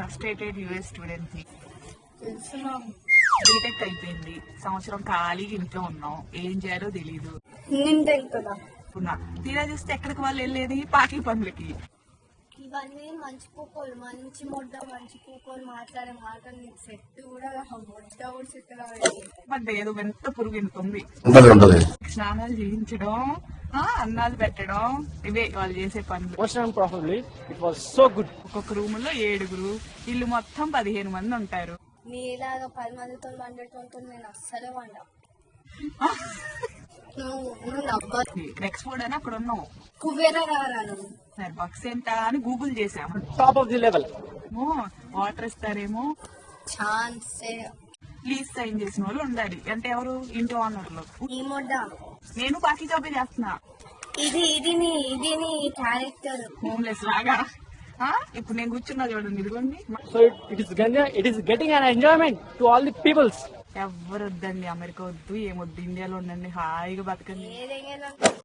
Frustrated US student ని. BTech అయిపోయింది, సంవత్సరం ఖాళీగా ఇంట్లో ఉన్నాం, ఏం చేయాలో తెలీదు. తీరా చూస్తే ఎక్కడికి వాళ్ళు వెళ్ళేది పాకి పనులకి. ఇవన్నీ మంచి పూకోలు, మంచి మొడ్డ, మంచి పూకోలు మాట్లాడే మాటలు నీకు సెట్ కూడా మొడ్డ కూడా సెట్ అంటే ఏదో ఎంత పురుగు ఇంతుంది. స్నానాలు చేయించడం, అన్నాలు పెట్టడం, ఇవే వాళ్ళు చేసే పనులు. ఒక్కొక్క రూమ్ లో 7, ఇల్లు మొత్తం 15 మంది ఉంటారు. నీలాగా 10 మందితో వండేటోతో నేను అస్సలే వండ. ఎక్స్పోర్ట్ అని అక్కడ ఉన్నావు, కుబేరా రాను సరే బక్స్ ఎంత అని గూగుల్ చేసాము. Top of the level. Water ఇస్తారేమో, ఛాన్సే. ప్లీజ్ సైన్ చేసిన వాళ్ళు ఉండాలి. అంటే ఎవరు? ఇంటి ఓనర్లు. ఈ మొడ్డ నేను పాకి జాబే చేస్తున్నా. ఇది నీ క్యారెక్టర్ హోమ్లెస్ లాగా. ఇప్పుడు నేను కూర్చున్నా చూడండి, ఇదిగోండి. So it is getting an enjoyment to all the peoples. ఎవరు వద్దండి, అమెరికా వద్దు, ఏమొద్దు, ఇండియాలో ఉండండి, హాయిగా బతకండి. ఏదైనా